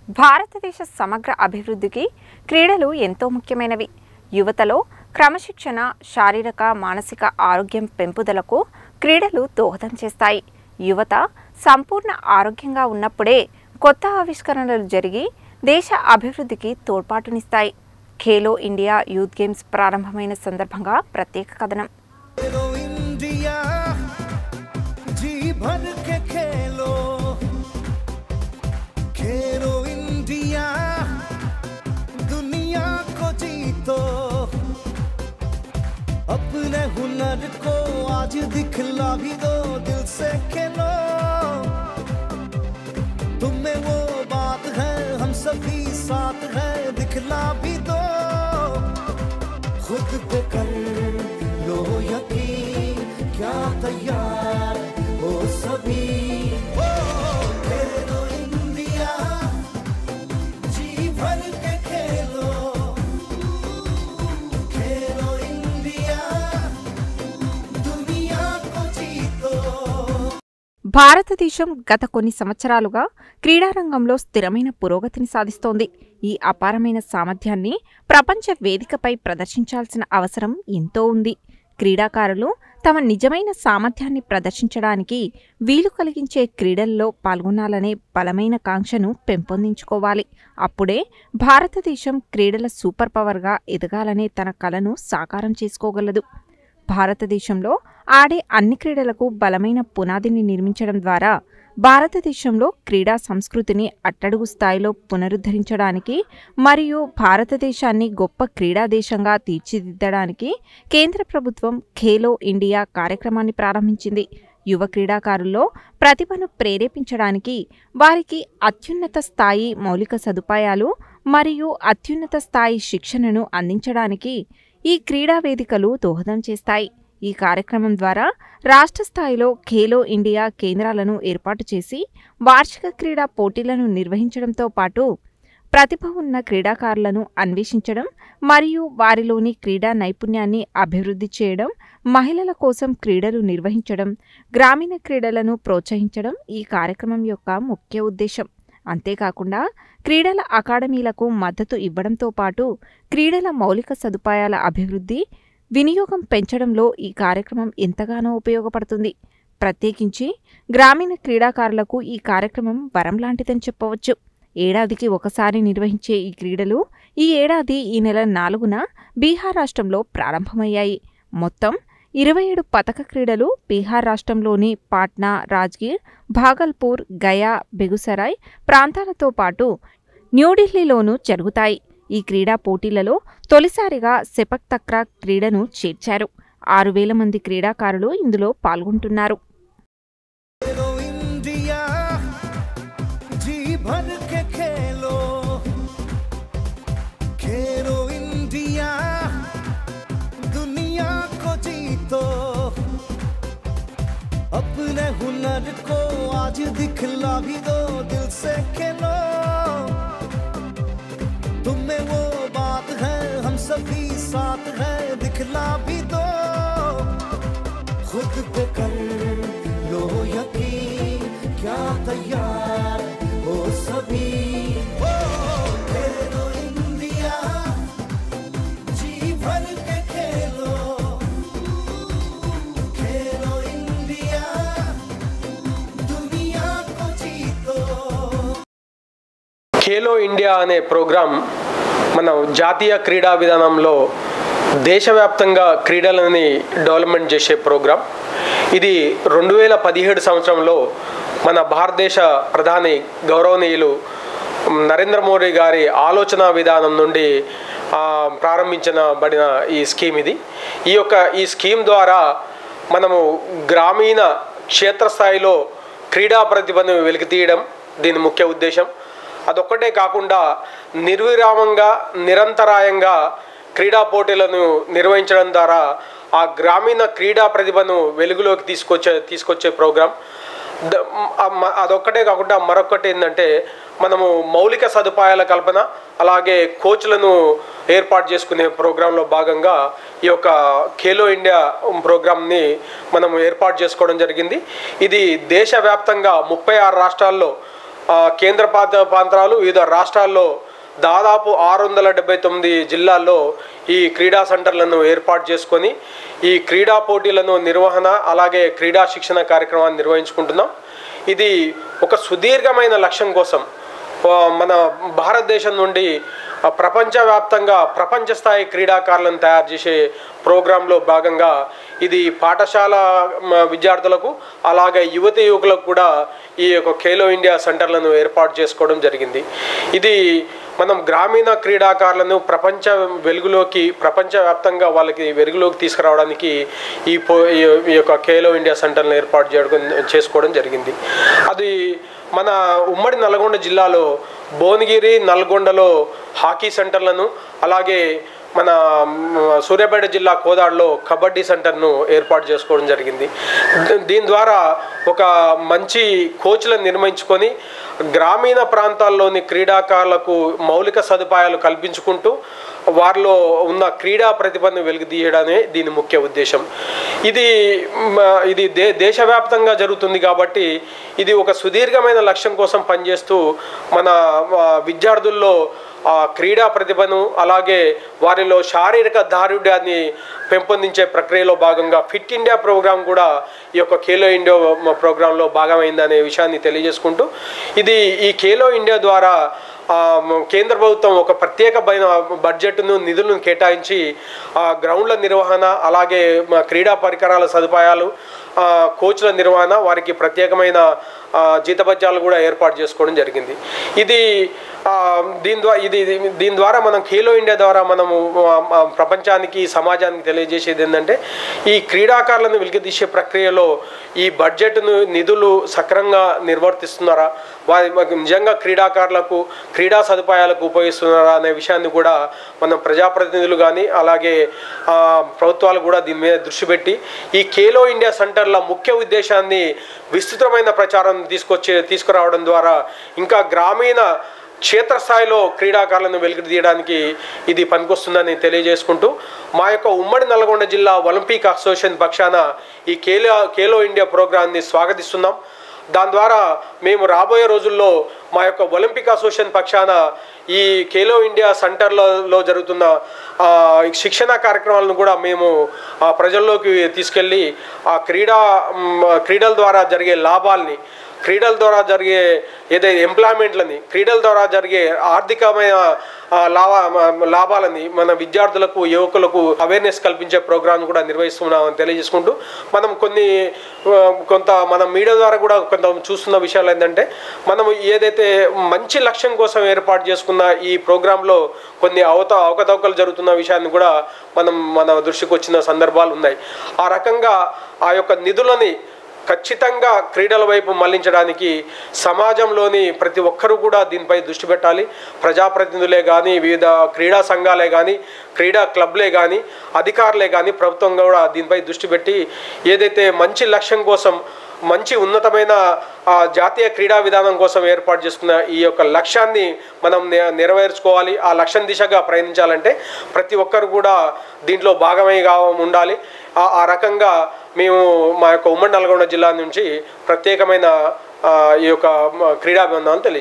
భారతదేశ సమగ్ర అభివృద్ధికి క్రీడలు ఎంతో ముఖ్యమైనవి. యువతలో క్రమశిక్షణ, శారీరక, మానసిక ఆరోగ్యం పెంపుదలకు క్రీడలు దోహదం చేస్తాయి. యువత సంపూర్ణ ఆరోగ్యంగా ఉన్నప్పుడే కొత్త ఆవిష్కరణలు జరిగి దేశ అభివృద్ధికి తోడ్పాటునిస్తాయి. ఖేలో ఇండియా యూత్ గేమ్స్ ప్రారంభమైన సందర్భంగా ప్రత్యేక కథనం. अपने हुनर को आज दिखला भी दो, दिल से खेलो, तुम में वो बात है, हम सभी साथ हैं, दिखला भी दो, खुद पे कर लो यकीन, क्या तैयार हो सभी, खेलो इंडिया, जी भर के खेलो, खेलो इंडिया, दुनिया को जीतो. భారతదేశం గత కొన్ని సంవత్సరాలుగా క్రీడారంగంలో స్థిరమైన పురోగతిని సాధిస్తోంది. ఈ అపారమైన సామర్థ్యాన్ని ప్రపంచ వేదికపై ప్రదర్శించాల్సిన అవసరం ఎంతో ఉంది. క్రీడాకారులు తమ నిజమైన సామర్థ్యాన్ని ప్రదర్శించడానికి వీలు కలిగించే క్రీడల్లో పాల్గొనాలనే బలమైన కాంక్షను పెంపొందించుకోవాలి. అప్పుడే భారతదేశం క్రీడల సూపర్ పవర్గా ఎదగాలనే తన కలను సాకారం చేసుకోగలదు. భారతదేశంలో ఆడే అన్ని క్రీడలకు బలమైన పునాదిని నిర్మించడం ద్వారా భారతదేశంలో క్రీడా సంస్కృతిని అట్టడుగు స్థాయిలో పునరుద్ధరించడానికి మరియు భారతదేశాన్ని గొప్ప క్రీడా దేశంగా తీర్చిదిద్దడానికి కేంద్ర ప్రభుత్వం ఖేలో ఇండియా కార్యక్రమాన్ని ప్రారంభించింది. యువ క్రీడాకారుల్లో ప్రతిభను ప్రేరేపించడానికి, వారికి అత్యున్నత స్థాయి మౌలిక సదుపాయాలు మరియు అత్యున్నత స్థాయి శిక్షణను అందించడానికి ఈ క్రీడా వేదికలు దోహదం చేస్తాయి. ఈ కార్యక్రమం ద్వారా రాష్ట్ర స్థాయిలో ఖేలో ఇండియా కేంద్రాలను ఏర్పాటు చేసి వార్షిక క్రీడా పోటీలను నిర్వహించడంతో పాటు ప్రతిభ ఉన్న క్రీడాకారులను అన్వేషించడం మరియు వారిలోని క్రీడా నైపుణ్యాన్ని అభివృద్ధి చేయడం, మహిళల కోసం క్రీడలు నిర్వహించడం, గ్రామీణ క్రీడలను ప్రోత్సహించడం ఈ కార్యక్రమం యొక్క ముఖ్య ఉద్దేశం. అంతేకాకుండా క్రీడల అకాడమీలకు మద్దతు ఇవ్వడంతో పాటు క్రీడల మౌలిక సదుపాయాల అభివృద్ధి, వినియోగం పెంచడంలో ఈ కార్యక్రమం ఎంతగానో ఉపయోగపడుతుంది. ప్రత్యేకించి గ్రామీణ క్రీడాకారులకు ఈ కార్యక్రమం వరం లాంటిదని చెప్పవచ్చు. ఏడాదికి ఒకసారి నిర్వహించే ఈ క్రీడలు ఈ ఏడాది ఈ నెల 4న బీహార్ రాష్ట్రంలో ప్రారంభమయ్యాయి. మొత్తం 27 పతక క్రీడలు బీహార్ రాష్ట్రంలోని పాట్నా, రాజ్గిర్, భాగల్పూర్, గయా, బెగుసరాయ్ ప్రాంతాలతో పాటు న్యూఢిల్లీలోనూ జరుగుతాయి. ఈ క్రీడా పోటీలలో తొలిసారిగా సెపక్ తక్రా క్రీడను చేర్చారు. 6,000 మంది క్రీడాకారులు ఇందులో పాల్గొంటున్నారు. अपने हुनर को आज दिखला भी दो, दिल से खेलो, तुम में वो बात है, हम सभी साथ हैं, दिखला भी दो, खुद पे कर लो यकीन, क्या तैयार हो सभी, खेलो इंडिया, जी भर के खेलो, खेलो इंडिया, दुनिया को जीतो. ఖేలో ఇండియా అనే ప్రోగ్రాం మన జాతీయ క్రీడా విధానంలో దేశవ్యాప్తంగా క్రీడలని డెవలప్మెంట్ చేసే ప్రోగ్రాం. ఇది 2017 సంవత్సరంలో మన భారతదేశ ప్రధాని గౌరవనీయులు నరేంద్ర మోడీ గారి ఆలోచన విధానం నుండి ప్రారంభించబడిన ఈ స్కీమ్ ఇది. ఈ స్కీమ్ ద్వారా మనము గ్రామీణ క్షేత్రస్థాయిలో క్రీడా ప్రతిభను వెలికితీయడం దీని ముఖ్య ఉద్దేశం. అదొక్కటే కాకుండా నిర్విరామంగా, నిరంతరాయంగా క్రీడా పోటీలను నిర్వహించడం ద్వారా ఆ గ్రామీణ క్రీడా ప్రతిభను వెలుగులోకి తీసుకొచ్చే ప్రోగ్రాం. అదొక్కటే కాకుండా మరొకటి ఏంటంటే మనము మౌలిక సదుపాయాల కల్పన, అలాగే కోచ్లను ఏర్పాటు చేసుకునే ప్రోగ్రాంలో భాగంగా ఈ యొక్క ఖేలో ఇండియా ప్రోగ్రామ్ని మనము ఏర్పాటు చేసుకోవడం జరిగింది. ఇది దేశవ్యాప్తంగా 36 రాష్ట్రాల్లో కేంద్ర ప్రాంతాలు వివిధ రాష్ట్రాల్లో దాదాపు 679 జిల్లాల్లో ఈ క్రీడా సెంటర్లను ఏర్పాటు చేసుకొని ఈ క్రీడా పోటీలను నిర్వహణ అలాగే క్రీడా శిక్షణ కార్యక్రమాన్ని నిర్వహించుకుంటున్నాం. ఇది ఒక సుదీర్ఘమైన లక్ష్యం కోసం మన భారతదేశం నుండి ప్రపంచవ్యాప్తంగా ప్రపంచ స్థాయి క్రీడాకారులను తయారు చేసే ప్రోగ్రాంలో భాగంగా ఇది పాఠశాల విద్యార్థులకు అలాగే యువతి యువకులకు కూడా ఈ యొక్క ఖేలో ఇండియా సెంటర్లను ఏర్పాటు చేసుకోవడం జరిగింది. ఇది మనం గ్రామీణ క్రీడాకారులను ప్రపంచవ్యాప్తంగా వాళ్ళకి వెలుగులోకి తీసుకురావడానికి ఈ యొక్క ఖేలో ఇండియా సెంటర్లను ఏర్పాటు చేసుకోవడం జరిగింది. అది మన ఉమ్మడి నల్గొండ జిల్లాలో భువనగిరి, నల్గొండలో హాకీ సెంటర్లను అలాగే మన సూర్యాపేట జిల్లా కోదాడలో కబడ్డీ సెంటర్ను ఏర్పాటు చేసుకోవడం జరిగింది. దీని ద్వారా ఒక మంచి కోచ్లను నిర్మించుకొని గ్రామీణ ప్రాంతాల్లోని క్రీడాకారులకు మౌలిక సదుపాయాలు కల్పించుకుంటూ వారిలో ఉన్న క్రీడా ప్రతిభను వెలుగుతీయడమే దీని ముఖ్య ఉద్దేశం. ఇది దేశవ్యాప్తంగా జరుగుతుంది కాబట్టి ఇది ఒక సుదీర్ఘమైన లక్ష్యం కోసం పనిచేస్తూ మన విద్యార్థుల్లో క్రీడా ప్రతిభను అలాగే వారిలో శారీరక దారుఢ్యాన్ని పెంపొందించే ప్రక్రియలో భాగంగా ఫిట్ ఇండియా ప్రోగ్రాం కూడా ఈ యొక్క ఖేలో ఇండియా ప్రోగ్రాంలో భాగమైందనే విషయాన్ని తెలియజేసుకుంటూ ఈ ఖేలో ఇండియా ద్వారా కేంద్ర ప్రభుత్వం ఒక ప్రత్యేకమైన బడ్జెట్ను నిధులను కేటాయించి గ్రౌండ్ల నిర్వహణ అలాగే క్రీడా పరికరాల సదుపాయాలు కోచ్ల నిర్వహణ వారికి ప్రత్యేకమైన జీతభత్యాలు కూడా ఏర్పాటు చేసుకోవడం జరిగింది. దీని ద్వారా మనం ఖేలో ఇండియా ద్వారా మనము ప్రపంచానికి సమాజానికి తెలియజేసేది ఏంటంటే ఈ క్రీడాకారులను వెలికితీసే ప్రక్రియలో ఈ బడ్జెట్ను నిధులు సక్రమంగా నిర్వర్తిస్తున్నారా, వారి నిజంగా క్రీడాకారులకు క్రీడా సదుపాయాలకు ఉపయోగిస్తున్నారా అనే విషయాన్ని కూడా మనం ప్రజాప్రతినిధులు కానీ అలాగే ప్రభుత్వాలు కూడా దీని మీద దృష్టి పెట్టి ఈ ఖేలో ఇండియా సెంటర్ల ముఖ్య ఉద్దేశాన్ని విస్తృతమైన ప్రచారం తీసుకురావడం ద్వారా ఇంకా గ్రామీణ క్షేత్రస్థాయిలో క్రీడాకారులను వెలికి తీయడానికి ఇది పనికొస్తుందని తెలియజేసుకుంటూ మా యొక్క ఉమ్మడి నల్గొండ జిల్లా ఒలింపిక్ అసోసియేషన్ పక్షాన ఈ ఖేలో ఇండియా ప్రోగ్రాన్ని స్వాగతిస్తున్నాం. దాని ద్వారా మేము రాబోయే రోజుల్లో మా యొక్క ఒలింపిక్ అసోసియేషన్ పక్షాన ఈ ఖేలో ఇండియా సెంటర్లలో జరుగుతున్న శిక్షణ కార్యక్రమాలను కూడా మేము ప్రజల్లోకి తీసుకెళ్ళి ఆ క్రీడల ద్వారా జరిగే లాభాలని, క్రీడల ద్వారా జరిగే ఏదైతే ఎంప్లాయ్మెంట్లని, క్రీడల ద్వారా జరిగే ఆర్థికమైన లాభాలని మన విద్యార్థులకు యువకులకు అవేర్నెస్ కల్పించే ప్రోగ్రాం కూడా నిర్వహిస్తున్నామని తెలియజేసుకుంటూ మనం మీడియా ద్వారా కూడా కొంత చూస్తున్న విషయాలు ఏంటంటే మనం ఏదైతే మంచి లక్ష్యం కోసం ఏర్పాటు చేసుకున్న ఈ ప్రోగ్రాంలో కొన్ని అవకతవకలు జరుగుతున్న విషయాన్ని కూడా మన దృష్టికి వచ్చిన సందర్భాలు ఉన్నాయి. ఆ రకంగా ఆ యొక్క నిధులని ఖచ్చితంగా క్రీడల వైపు మళ్లించడానికి సమాజంలోని ప్రతి ఒక్కరూ కూడా దీనిపై దృష్టి పెట్టాలి. ప్రజాప్రతినిధులే కానీ, వివిధ క్రీడా సంఘాలే కానీ, క్రీడా క్లబ్లే కానీ, అధికారులే కానీ ప్రభుత్వం కూడా దీనిపై దృష్టి పెట్టి ఏదైతే మంచి లక్ష్యం కోసం మంచి ఉన్నతమైన జాతీయ క్రీడా విధానం కోసం ఏర్పాటు చేసుకున్న ఈ యొక్క లక్ష్యాన్ని మనం నెరవేర్చుకోవాలి. ఆ లక్ష్యం దిశగా ప్రయాణించాలంటే ప్రతి ఒక్కరు కూడా దీంట్లో భాగమైగా ఉండాలి. ఆ రకంగా మేము మా యొక్క ఉమ్మడి నల్గొండ జిల్లా నుంచి ప్రత్యేకమైన ఈ యొక్క క్రీడా బృందాలను తెలియజేస్తాం.